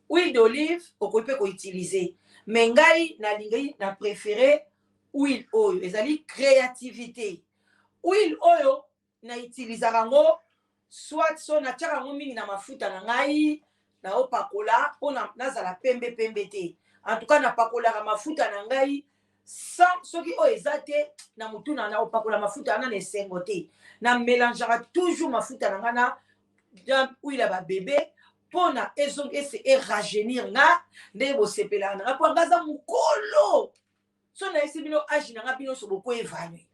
huile d'olive okoki ko utiliser mais ngai na préféré huile oyo ezali créativité huile oyo na utiliser rango soit so na tiaka yango mingi na mafuta na ngai na opakola pona nazala pembe te en tout cas na pakola mafuta na ngai sans soki oyo eza te na mutuna na opakola mafuta na esengo te na mélangeaka toujours mafuta na nga na huile ya babebe pona ezongi ese rajeunir nga nde bosepelaka nanga mpo ngaza mokolo so na esi bino age na nga bino so boko évanouir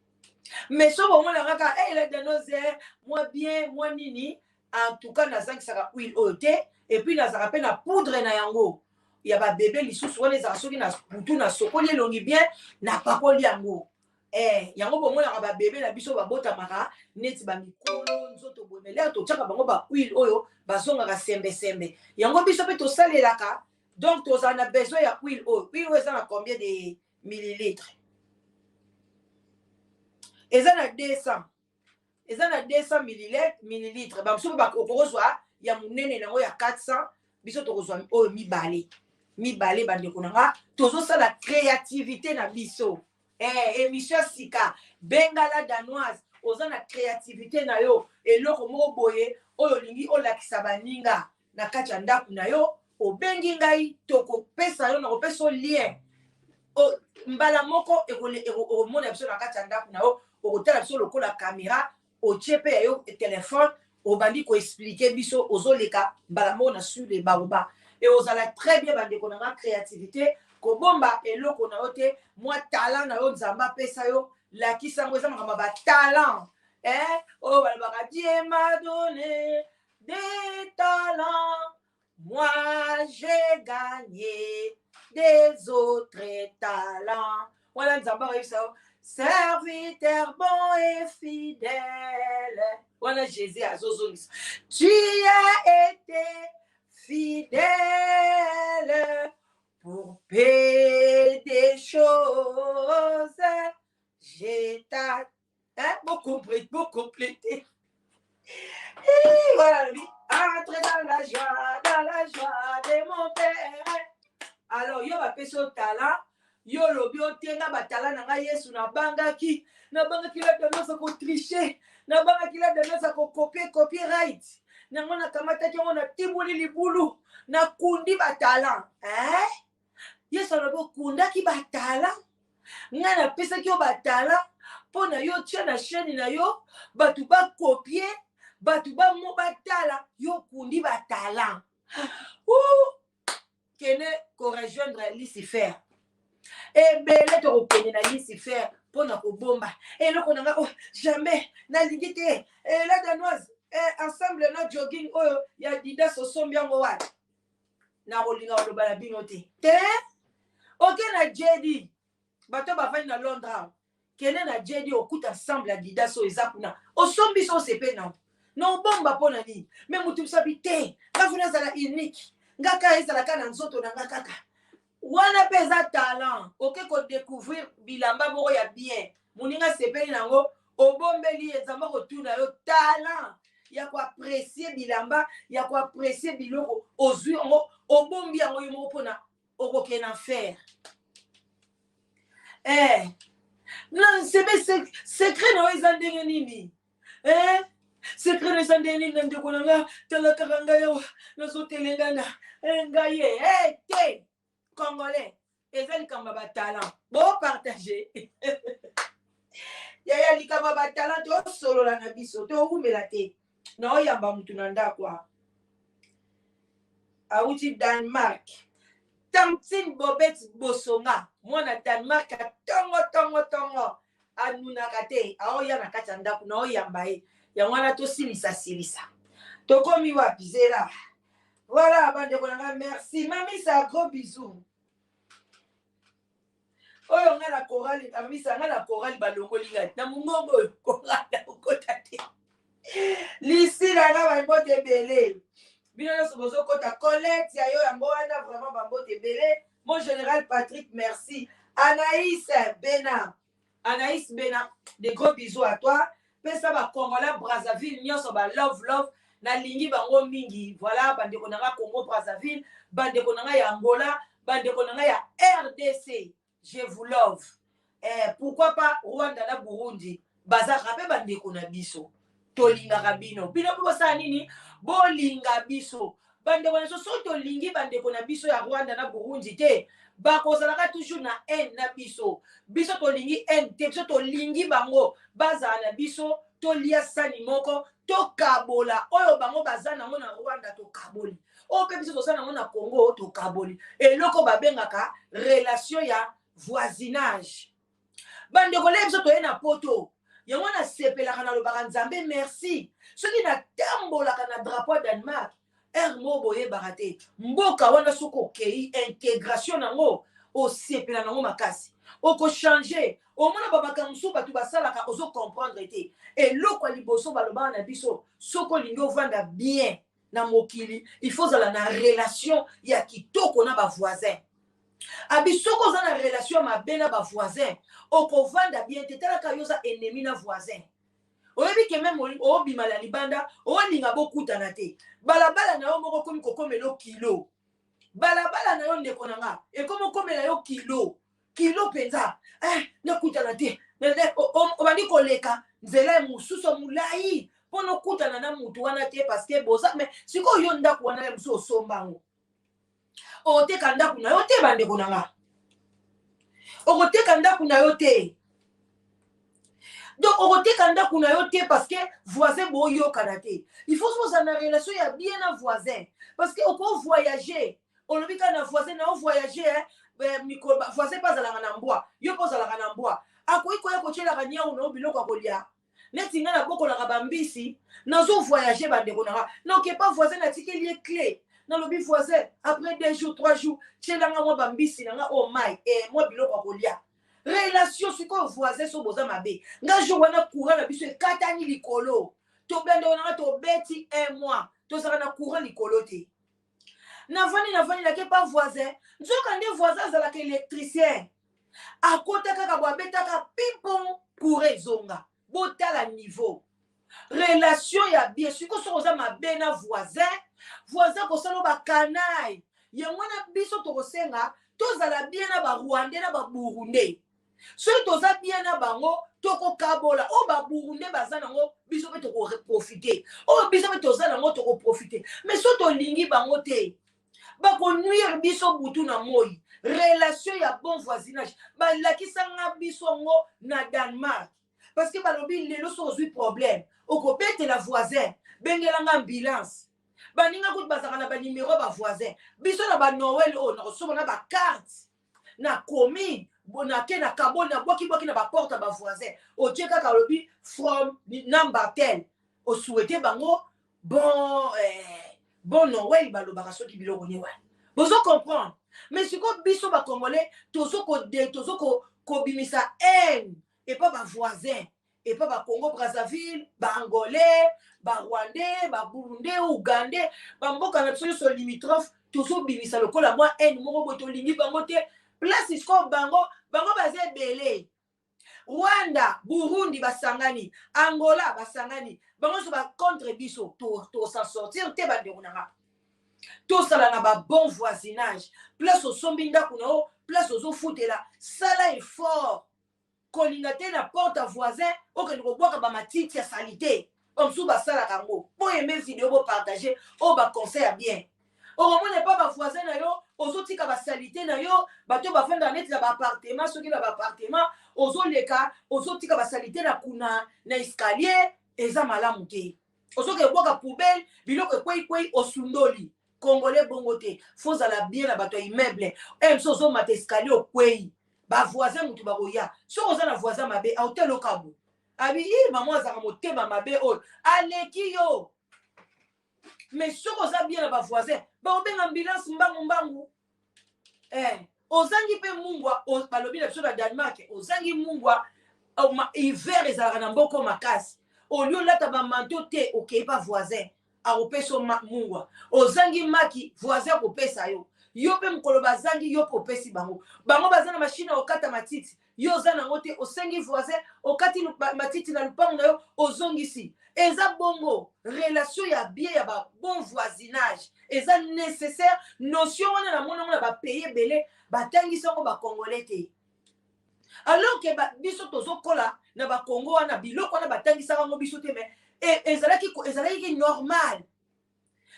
mais so bomona kaka ele de noze moi bien moi nini en tout cas nazangisaka huile oyo te et puis nazaka mpe na poudre na yango ya babebe lisusu wana ezaka soki na butu na sokoli elongi bien na pakoli yango yango bomonaka babebe na biso babotamaka neti bamikolo nzoto bomelere totiaka bango bahuile oyo bazongaka sembesembe yango biso mpe tosalelaka donc tozala na besoin ya huile oyo eza na combien de millilitres eza na 200 millilitres bamosusu bakokozwa ya monene nango ya 400 biso tokozwa oyo mibale bandeko nanga tozosala créativité na biso émission sika bengala danoise oza na créativité na yo eloko moko boye oyo olingi olakisa baninga na kati ya ndako na yo obengi ngai tokopesa yo na kopesa lien mbala moko ekomona biso na kati ya ndako na yo okotala biso lokola caméra otie mpe ya yo telefone obandi koexplike biso ozoleka mbala moko na sur le baoba et ozala très bien bandeko na nga créativité kobomba eloko na yo te mwa talent na yo nzambe apesa yo lakisa yango eza makambo batalent oyo balobaka Dieu m'a donné des talents moi j'ai gagné des autres talents wana nzambe akoyebisa yo serviteur bon et fidèle wana Jésus azozongisa tu as été fidèle pour payer des choses j'ai ta beaucoup complété voilà lui entre dans la joie de mon père alors yo bapesi yo talent yo lobi otenga batala na ngai yesu nabangaki la tendance kotriche nabangaki la tendance copyright nango nakamataki yango na timboli libulu nakundi batala yesu alobi okundaki batala ngai napesaki yo batala mpo na yo tia na chaîne na yo bato bakopie bato bamo batala yo kundi batala kene korejoindre Lucifer ebele tokokende na Lucifer mpo na kobomba eloko na nga jamais nalingi te la danoise ensemble na jogging oyo ya Adidas osombi yango wana nakolinga oloba na bino te oke na JD bato bafandi na Londres kende na JD okuta ensemble Adidas oyo eza kuna osombi so osepe na obomba mpo na nini me mutu bisabi te ngafuna ezala unique ngaka ezalaka na nzoto na nga kaka wana mpe eza talent oke kodécouvrir bilamba moko ya bien moninga sepeli nango obombeli ezamba kotuna yo talent ya koapprécier bilamba ya koapprécier biloko ozwi yango obombi yango yo moko mpona okoke na faire secret na yo eza ndenge nini secret na eza ndenge nini na ndeko na nga talakaka ngai awa nazotelengana ngai ye te congolais eza likambo ya batalant bopartage yaya likambo ya batalant tosolola na biso tokumela te na oyamba mutu na ndako awuti Danemark Tamtine Bobet Bosonga mwana Danemark tongo anunaka te aoya na kati ya ndako na oyamba ye yango wana tosilisa tokomi wapi zela voilà bandeko na nga merci mamisa gros bisous oyo nga na korali amisa nga na korali balongoli nga na mongongo oyo korali okota te lisi na nga bambote ebele bino nyonso bozokota Colette ya yo yango wana vraiment bambote ebele mon général Patrick merci Anaïs Bena de gros bisous à toi pesa ba Congolais Brazzaville nyonso ba love na lingi bango mingi voilà bandeko nanga Congo Brazzaville bandeko nanga ya Angola bandeko nanga ya RDC je vous love pourquoi pas Rwanda na Burundi bazaka pe bandeko na biso tolinga bino bino po sa nini bolinga biso bandeko na so tolingi bandeko na biso ya Rwanda na Burundi te bakozalaka toujours na haine na biso biso tolingi haine te biso tolingi bango bazala na biso tolia sani moko tokabola oyo bango baza nango na Rwanda tokaboli oyo pe biso toza nango na Congo tokaboli eloko babengaka relation ya voisinage bandeko le biso toye na poto yango na sepelaka na lobaka nzambe merci soki na tambolaka na drapeau ya Danemark mo boye barate mboka wana soko kei intégration nango osepela nango makasi oko changer omona babaka musu batu basalaka ozo comprendre te eloko liboso balobaka na biso soko lingi ovanda bien na mokili il faut zala na relation ya kitoko na ba voisin abisoko za na relation mabe na ba voisin okovanda bien te talaka yoza ennemi na voisin oyebi ke même obima la libanda olinga bokutana te balabala na yo moko komi kokomela kilo balabala na yo ndeko nanga ekomo komela yo kilo penza nakutana te obandi koleka nzela mususu mulai pono kutana na mutu wana te parce que boza mais siko yo ndako wana ya musu osombango oteka ndaku na yo te bandeko nanga okoteka ndaku na yo te donc okoteka ndaku na yo te parce que voisin boyokana te il faut se poser na relation ya bien na voisin parce que oko voyager olobika na voisin na voyager voisin pas zalanga na mbwa yo po zalanga na mbwa akoyi koya kotyelaka niau na biloko akolia neti nga na bokolaka bambisi nazo voyager bandeko nanga noke pas voisin natikeli ye clé nalobi voisin après 2 jours 3 jours tyelanga mwa bambisi nanga oh my mwa biloko akolia relation siko voisin so boza mabe nga jour wana courant na biso ekatani likolo to bende wana to beti 1 mois to saka na courant likolo te navani na ke pas voisin nzoka nde voisin zalaka électricien akota kaka boabetaka pimpon courant zonga botala niveau relation ya bien siko so boza mabe na voisin kosala ba kanai yango na biso tokosenga tozala bien na ba Rwandais na ba Burundais soki toza bien na bango tokokabola o ba Burundais baza nango biso pe tokoprofite o biso pe toza nango tokoprofite mais so tolingi bango te bakonuire biso butu na moi relation ya bon voisinage balakisanga biso ngo na Danemark parce que balobi lelo so ozwi problème okobetela voisin bengelanga ambulance baninga kuti bazaka na banimero ba voisin biso na ba Noël o na kosoba na ba carte na commune bonake na kabon na boki na ba porte ba voisin o tcheka ka lobi from number 10 o souhaiter bango bon Noël balobaka soki biloko ne wana bozo comprendre mais siko biso ba congolais tozo ko bimisa haine et pas ba voisin et pas ba Congo Brazzaville ba Angolais ba Rwandais ba Burundais Ougandais ba mboka na biso so limitrophe tozo bimisa lokola moi haine moko boto lingi bango te place isko bango baze belé Rwanda Burundi basangani Angola basangani bango so ba contre biso to s'en sortir te ba ndekunanga to sala na ba bon voisinage place au sombinda kuno place aux foutela sala effort kolinga te na porte à voisin okende ko boka ba matiti ya salité omsu ba sala kango po aimer vidéo bo partager o ba conseil bien o mona pas ba voisin na yo ozotika ba salité na yo bato ba fanda net na ba appartement soki na ba appartement ozoleka ozotika ba salité na kuna na escalier eza malamu te ozoke boka poubelle biloko kwei osundoli congolais bongo te faut la bien na bato immeuble so zo mate escalier kwei ba voisin mutu ba koya so oza na voisin mabe a hotel okabu abi maman azaka motema mabe o aleki yo mais so oza bien na ba voisin ba obenga ambulance mbangu ozangi pe mungwa balobi na biso na Danemark ozangi mungwa hiver ezalaka na mboko makasi olio lata ba manteau te okei pa voisin a opeso mungwa ozangi maki voisin kopesa yo yo pe mukolo bazangi yo popesi bango bango bazana machine okata matiti yo zana ngote osengi voisin okati matiti na lupango na yo ozongisi eza bongo relation ya bien ya ba bon voisinage eza nécessaire notion wana na mona na ba payer belé batangisa ngo ba congolais te alors que biso tozokola na ba Congo wana biloko wana batangisa ngo biso te mais ezalaki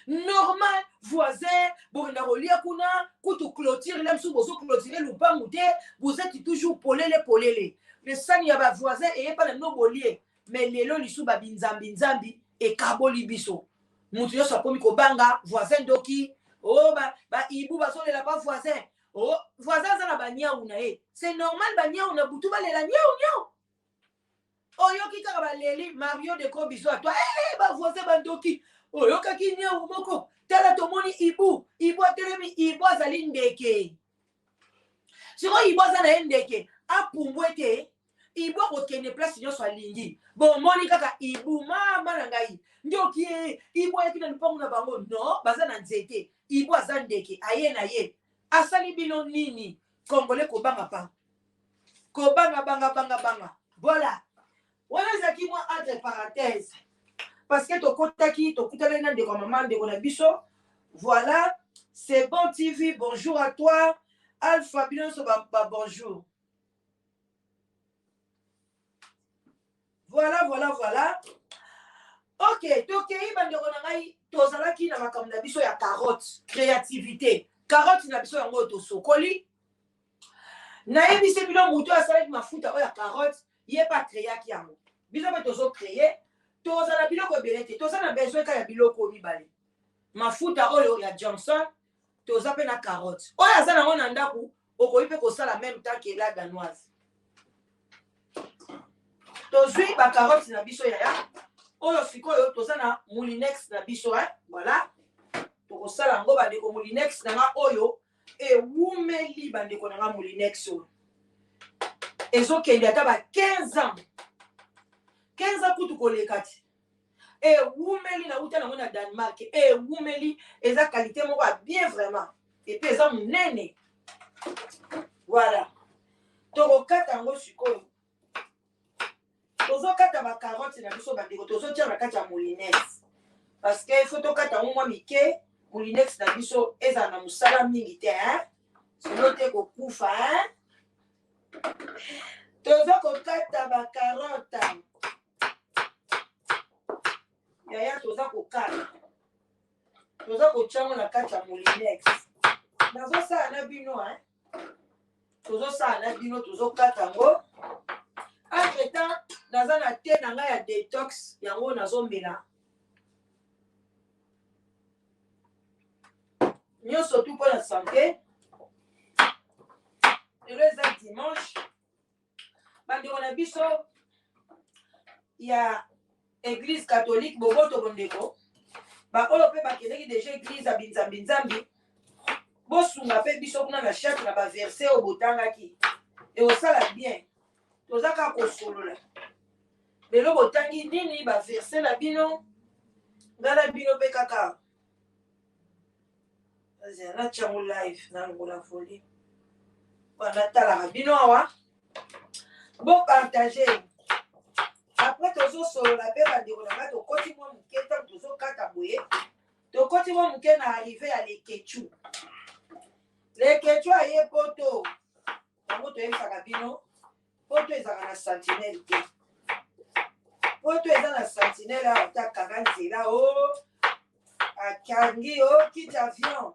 normal voisin bokenda kolia kuna kutu clôture la msu bozo clôturer lupangu te vous êtes toujours polele le sani ya ba voisin eye pa na no bolie mais lelo lisu ba binzambi e kaboli biso mutu yo sakomi ko banga voisin doki oh ba ibu bazolela ba voisin oh voisin za na banyau na e c'est normal banyau na butu balela nyau oyoki kaka baleli Mario de Kobiso à toi ba voisin bandoki oyokaki nyau moko tala tomoni ibu atelemi ibu azali ndeke siko ibu aza na ye ndeke apumbwe te ibu akokende place nyonso alingi bomoni kaka ibu mama na ngai ndoki ibu ayaki na lupango na bango no baza na nzete ibu aza ndeke aye na ye asali bino nini congolais kobanga pa banga voilà wana ezaki mwa entre parenthèse parce que tokutala na ndeko maman ndeko na biso voilà c'est bon TV bonjour à toi Alpha Binonso bonjour voilà ok tokei bandeko na ngai tozalaki na makambo na biso ya carotte créativité carotte na biso yango tosokoli nayebisi bino moto asalaki mafuta oyo ya carotte ye pa créaki yango biso mpe tozocreye tozala biloko ebele te toza na besoin ka ya biloko mibale mafuta oyo ya Johnson toza mpe na carotte oyo aza nango na ndako okoki mpe kosala même temps ke la danoise tozwi bacarotte na biso yaya oyo sikoyo toza na moulinex na biso voilà tokosala yango bandeko moulinex nanga oyo ewumeli bandeko nanga moulinex oyo ezokende ata ba 15 ans kutu koleka ti ewumeli na uta nango na Danemark ewumeli eza qualité moko ya bien vraiment epe eza monene voilà tokokata yango sikoyo tozokata bacarotte na biso bandeko tozotia na kati ya moulinex parce que il faut tokata yango mwa mike moulinex na biso ezala na mosala mingi te sino te kokufa tozokokata bacarotte yaya toza kokata toza kotyango na kati ya moulinex nazosala na bino tozosala na bino tozokata yango entre temps naza na te na ngai ya detox yango nazomela nyonso tu mpo na santé lelo eza dimanche bandeko na biso ya église catholique boboto bondeko baoyo mpe bakendeki deja église ya binzambi bosunga mpe biso kuna na chaque na baverset oyo botangaki ekosala bien toza kaka kosolola lelo botangi nini baverset na bino nga na bino mpe kaka natyango live nangola folie natalaka bino awa bopartage après tozosolola mpe bandeko na nga tokoti mwa moke ntango tozokata boye tokoti mwa moke na arrive ya lekechu aye poto yango toyebisaka bino poto ezaka na sentinelle te poto eza na sentinelle awa atakaka nzela akangi kiti avion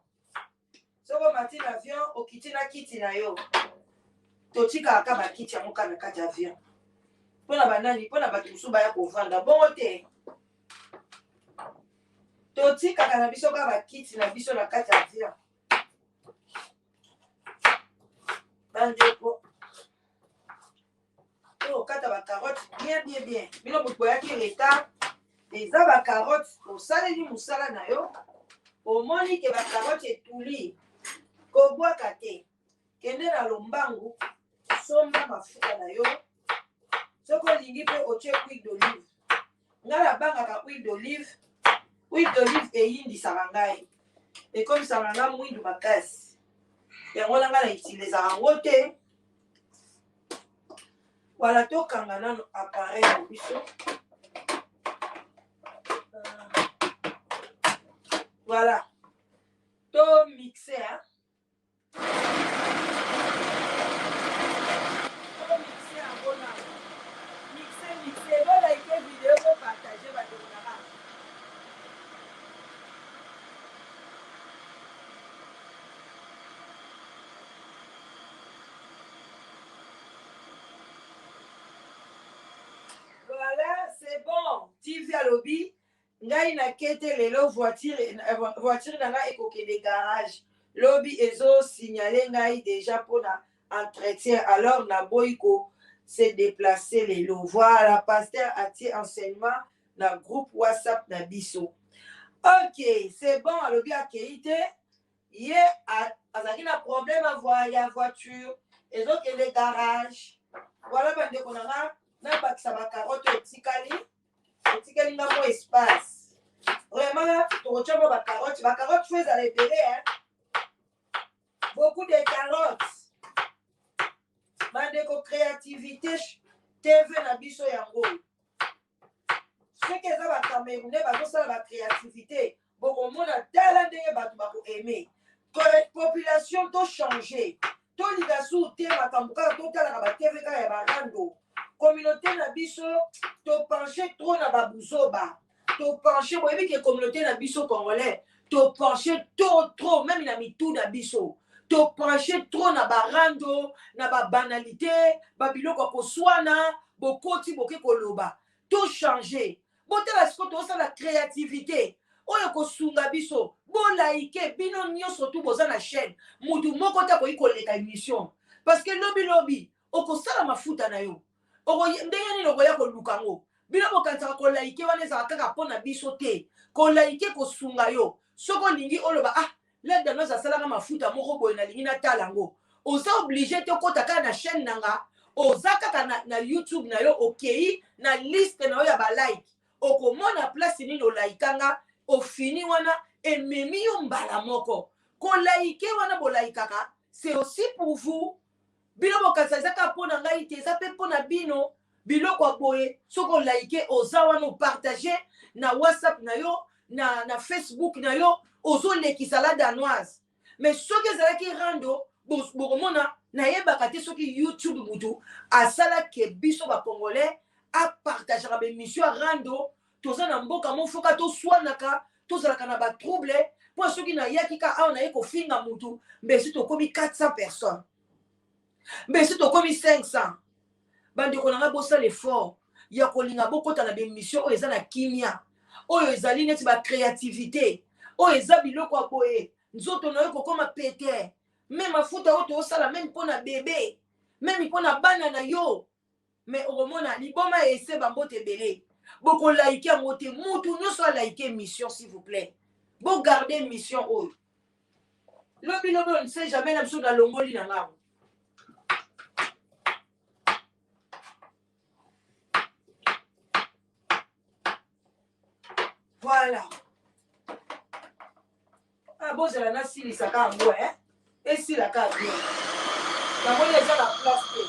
soko mati na avion okiti na kiti na yo totikaka bakiti yango kana kati avion mpona banani mpona bato mosusu baya kovanda bongo te totikaka na biso kaka bakiti na biso na kati avion bandeko okata bacarotte bien bino moto boyaki retard eza bacarotte osaleli mosala na yo omoni ke bacarotte etuli kobwaka te kende na lombangu somba mafuta na yo soki olingi mpe otie huile d'olive ngai nabangaka huile d'olive eyindisaka ngai ekomisaka ngai mwindu makasi yango nanga na utilisaka yango te. Voilà, tokanga nano appareil na biso. Voilà. To mixer, hein. To mixer en bon âme. Mixer. Bon, like vidéo pour partager ma démonara. Voilà, c'est bon. TV à lobby. Ngai na kete lelo voiture na nga ekoke de garage. Lobby ezo signaler ngai déjà pour na entretien. Alors na boyko se déplacer lelo. Voilà, pasteur ati enseignement na groupe WhatsApp na biso. Ok, c'est bon, lobby akeite. Ye azaki na problème à ya voiture. Ezo ke de garage. Voilà bande konanga na bakisa ba carotte etikali. Etikali na mo espace. Vraiment, tu retiens pas ma carotte. Ma carotte, tu fais à l'épée, hein. Beaucoup de carottes. Ma déco créativité, TV na biso yango. Ce que ça va Camerounais, bah ça la créativité. Bon, au monde a talent de bah tu vas aimer. Population to changer. To ligasu te makambuka to tala ba TV ka ya barando. Communauté na biso to pencher trop na babuzoba. To pencher moi que communauté na biso congolais. To pencher trop même na mitou na biso. To pencher trop na barando, na ba banalité, ba biloko ko swana, bokoti boke koloba. To changer. Botela siko to la créativité. Oyo ko sunga biso. Bo laike bino nyonso tu boza na chaîne. Mutu moko ta ko ikoleka émission. Parce que lobby oko sala mafuta na yo. Ndenge nini okoya koluka ngo bino bokanisaka kolaike wana ezala kaka mpo na biso te kolaike kosunga yo soki olingi oloba lede nozo asalaka mafuta moko boye nalingi natala yango oza oblige te okota kaka na chaîne nanga oza kaka na YouTube na yo okei na liste na yo ya balike okomona place nini olaikanga ofini wana ememi yo mbala moko kolaike wana bolaikaka c'est aussi pour vous. Bino bokanisa ezaka mpo na ngai te eza mpe mpo na bino biloko boye soki olaike oza wana opartage na WhatsApp na yo na Facebook na yo ozolekisa la danoise mais soki ezalaki rando bokomona nayebaka te soki YouTube mutu asalaki biso bacongolais apartageaka bémission ya rando toza na mboka mofoka toswanaka tozalaka na batrouble mpo soki nayaki ka awa naye kofinga mutu mbesi tokomi 400 personnes. Mais si tu as commis 500, bande ko nanga bossa l'effort, ya kolinga bokota na bémission o eza na kimia, o ezali neti ba créativité, o eza biloko boye, nzoto na yo kokoma péter, même mafuta o to sala même pona bébé, même pona bana na yo, mais au mona liboma ese bambote belé, boko like mote mutu nyonso like émission s'il vous plaît. Bon garder mission o. Lobi on ne sait jamais la biso na longoli na ngao. Voilà. Bon, c'est la nasi, ça a un goût, hein? Et si la carte, la moyenne, c'est la place.